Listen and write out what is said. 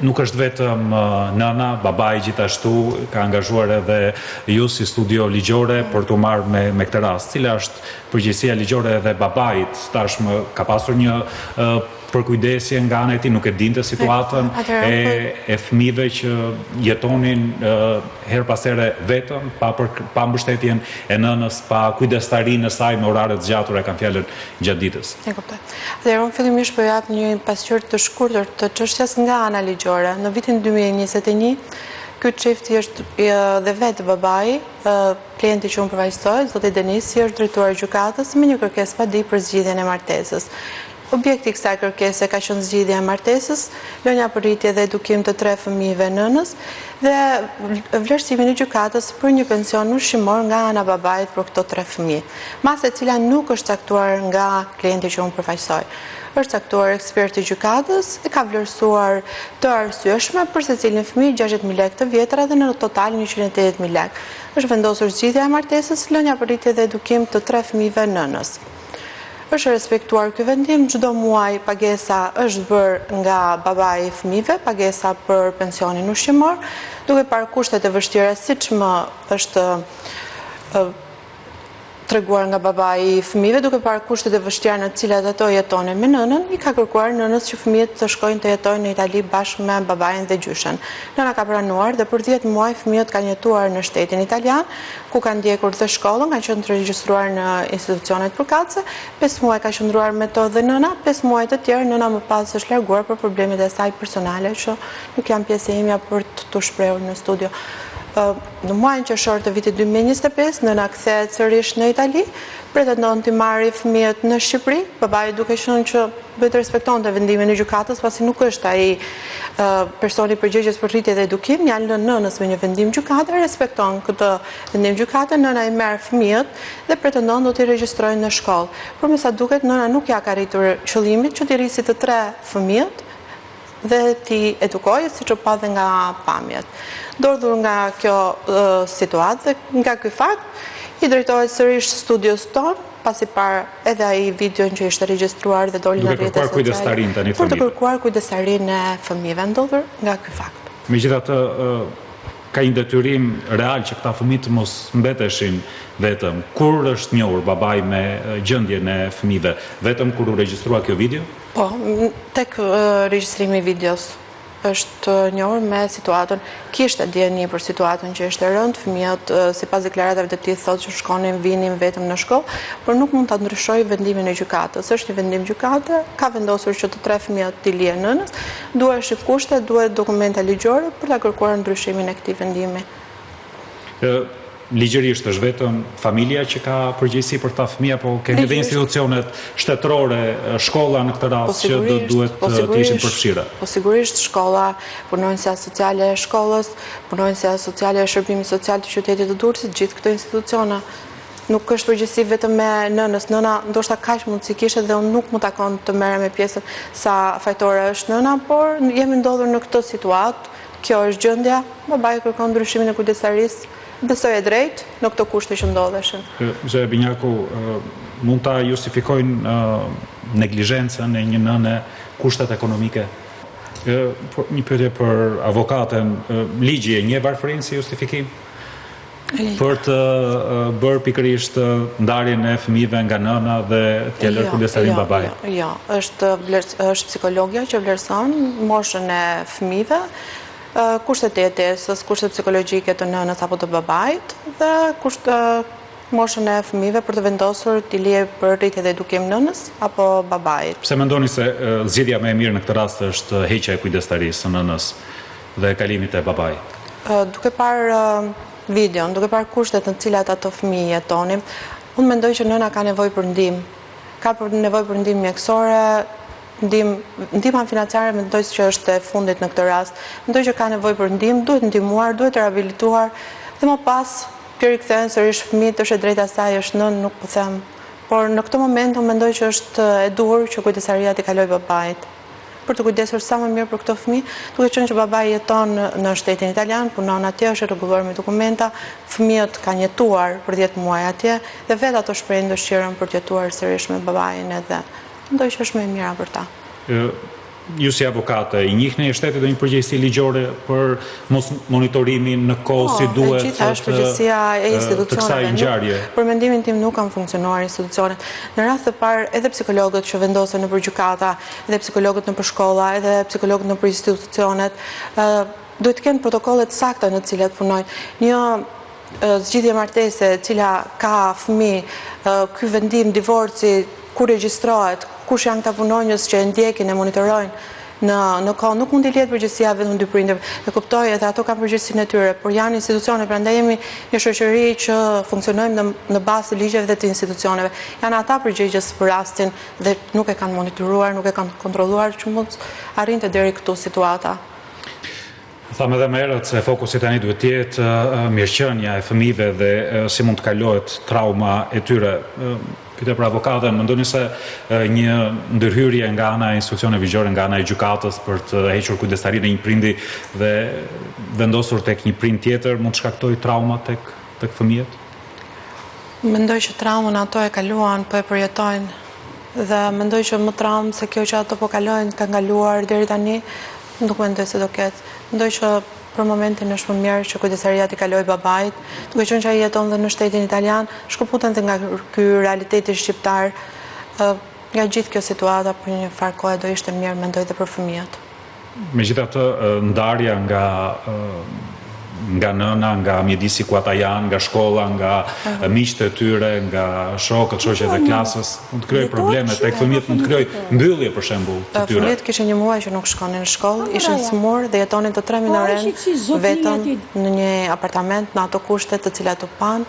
nuk është vetëm nëna, babai gjithashtu ka angazhuar edhe ju si studio ligjore për t'u marrë me këtë rast. Cila është përgjegjësia ligjore edhe babait? Tashmë ka pasur një përkujdesje nga ana e tij, nuk e dinte situatën e fëmijëve që jetonin her pas here vetëm, pa mbështetjen e nënës, pa kujdestarinë e saj me orare të zgjatura, kanë fjalën gjatë ditës. E kuptoj. Atëherë unë fillimisht po jap një pasqyrë të shkurtër të çështjes nga ana ligjore. Në vitin 2021, ky çifti është dhe vetë babai, klienti që unë përfaqësoj, zoti Denisi, është drejtuar gjykatës me një kërkesë padi për zgjidhjen e martesës. Objekti i kësaj kërkese ka qenë zgjidhja e martesës, lënia për rritje dhe edukim të 3 fëmijëve nënës dhe vlerësimin e gjykatës për një pension ushqimor nga ana e babait për këto 3 fëmijë. Masa e cila nuk është caktuar nga klienti që unë përfaqësoj. Është caktuar eksperti i gjykatës e ka vlerësuar të arsyeshme për secilin fëmijë 60.000 lekë të vjetra dhe në total 180.000 lekë. Është vendosur zgjidhja e martesës, lënia për rritje dhe edukim të 3 fëmijëve nënës. Është respektuar ky vendim, çdo muaj pagesa është bërë nga babai i fëmijëve, pagesa për pensionin ushqimor, duke parë kushtet e vështira siç më është treguar nga babai i fëmijëve, duke parë kushtet e vështira në të cilat ato jetonin me nënën, i ka kërkuar nënës që fëmijët të shkojnë të jetojnë në Itali bashkë me babain dhe gjyshen. Nëna ka pranuar dhe për 10 muaj fëmijët kanë jetuar në shtetin italian, ku kanë ndjekur dhe shkollën, kanë qenë të regjistruar në institucionet përkatëse, 5 muaj ka qëndruar me to dhe nëna, 5 muaj të tjerë nëna më pas është larguar për problemet e saj personale që nuk janë pjesë e imja për të shprehur në studio. Në muajin qershor të vitit 2025, nëna kthehet sërish në Itali, pretendon të marrë fëmijët në Shqipëri, babai duke qenë që duhet të respektonte vendimin e gjykatës, pasi nuk është ai personi përgjegjës për rritje dhe edukim, janë lënë nënës me një vendim gjykate, respekton këtë vendim gjykate, nëna i merr fëmijët dhe pretendon do t'i regjistrojnë në shkollë. Por me sa duket nëna nuk ja ka arritur qëllimit që t'i rrisi të 3 fëmijët dhe t'i edukojë, siç u pa dhe nga pamjet. Dordhur nga kjo situatë dhe nga ky fakt, i drejtohet sërish studios tonë, pasi parë edhe ai videon që ishte regjistruar dhe doli në rrjetet sociale. Për të kërkuar kujdestarinë e fëmijëve, ndodhur nga ky fakt. Megjithatë, ka një detyrim real që këta fëmijë të mos mbeteshin vetëm. Kur është njohur babai me gjendjen e fëmijëve? Vetëm kur u regjistrua kjo video? Po, tek regjistrimi i videos është njohur me situatën, kishte dieni për situatën që ishte rënd, fëmijët sipas deklaratave të tij thotë që shkonin vinin vetëm në shkollë, por nuk mund ta ndryshojë vendimin e gjykatës. Është një vendim gjykate, ka vendosur që të 3 fëmijët t'i lihen nënës, duhet shik kushte, duhet dokumenta ligjore për ta kërkuar ndryshimin e këtij vendimi. Ligjërisht është vetëm familja që ka përgjegjësi për ta fëmijë, apo kemi edhe institucionet shtetërore, shkolla në këtë rast që duhet të ishin përfshira? Po sigurisht shkolla, punonjësia sociale e shkollës, punonjësia sociale e shërbimit social të qytetit të Durrësit, gjithë këto institucione. Nuk është përgjegjësi vetëm me nënës. Nëna ndoshta kaq mundësi kishte dhe unë nuk më takon të merrem me pjesën sa fajtore është nëna, por jemi ndodhur në këtë situatë. Kjo është gjendja, babai kërkon ndryshimin e kujdestarisë. Besoj e drejt në këto kushte që ndodheshin. Zë Binjaku, mund ta justifikojnë neglizhencën e një nëne kushtet ekonomike? Një pyetje për avokaten, ligji e njeh varfërinë si justifikim? Për të bërë pikërisht ndarjen e fëmijëve nga nëna dhe t'ia lërë kujdestarinë babait? Jo, është psikologja që vlerëson moshën e fëmijëve, kushtet e jetesës, kushtet psikologjike të nënës apo të babait dhe moshën e fëmijëve për të vendosur t'i lirë për rritje dhe edukim nënës apo babait. Pse mendoni se zgjedhja më e mirë në këtë rast është heqja e kujdestarisë së nënës dhe kalimit e babait? Duke parë videon, duke parë kushtet në të cilat ato fëmijë jetonin, unë mendoj që nëna ka nevojë për ndihmë. Ka nevojë për ndihmë mjekësore, ndihma financiare mendoj që është e fundit në këtë rast. Mendoj që ka nevojë për ndihmë, duhet ndihmuar, duhet rehabilituar dhe më pas të rikthehen sërish fëmijët, është e drejta saj, është nën, nuk po them. Por në këtë moment unë mendoj që është e duhur që kujdestaria t'i kalojë babait për të kujdesur sa më mirë për këto fëmijë, duke qenë që babai jeton në shtetin italian, punon atje, është rregulluar me dokumenta, fëmijët kanë jetuar për 10 muaj atje dhe vetë ato shprehin dëshirën për të jetuar sërish me babain edhe. Mendoj që është më e mira për ta. ju si avokate, i njihni e shtetit dhe një përgjegjësi ligjore për mos monitorimin në kohë si duhet gjitha është përgjegjësia e institucioneve. të kësaj ngjarje? Për mendimin tim nuk kanë funksionuar institucionet. Në rast të parë, edhe psikologët që vendosen nëpër gjykata, edhe psikologët nëpër shkolla, edhe psikologët nëpër institucionet, duhet të kenë protokolle të sakta në të cilat punojnë. Një zgjidhje martese e cila ka fëmijë, ky vendim divorci ku regjistrohet, kush janë këta punonjës që e ndjekin e monitorojnë në kohë, nuk mund të lihet përgjegjësia vetëm dy prindërve. E kuptoj edhe ato kanë përgjegjësinë e tyre, por janë institucione, prandaj jemi një shoqëri që funksionojmë në bazë të ligjeve dhe të institucioneve. Janë ata përgjegjës për rastin dhe nuk e kanë monitoruar, nuk e kanë kontrolluar që mund arrinte deri këtu situata. Thamë edhe më herët se fokusi tani duhet të jetë mirëqenia e fëmijëve dhe si mund të kalohet trauma e tyre. Pyetja për avokatën, mendoni se një ndërhyrje nga ana e institucioneve ligjore, nga ana e gjykatës për të hequr kujdestarinë e një prindi dhe vendosur tek një prind tjetër mund të shkaktojë trauma tek fëmijët? Mendoj që traumën ato e kaluan, po e përjetojnë dhe mendoj që më traumë se kjo që ato po kalojnë ka ngaluar deri tani, nuk mendoj se do ketë. Mendoj që për momentin është më mirë që kujdestaria t'i kalojë babait, duke qenë që ai jeton dhe në shtetin italian, shkëputen nga ky realiteti shqiptar, nga gjithë kjo situata për një farë kohe do ishte mirë, mendoj dhe për fëmijët. Megjithatë, ndarja nga nëna, nga mjedisi ku ata janë, nga shkolla, nga miqtë e tyre, nga shokët, shoqet e klasës, mund të krijojë probleme tek fëmijët, mund të krijojë mbyllje për shembull të tyre. Fëmijët kishin një muaj që nuk shkonin në shkollë, ishin smur dhe jetonin të 3 minoren vetëm në një apartament në ato kushte të cilat u pan.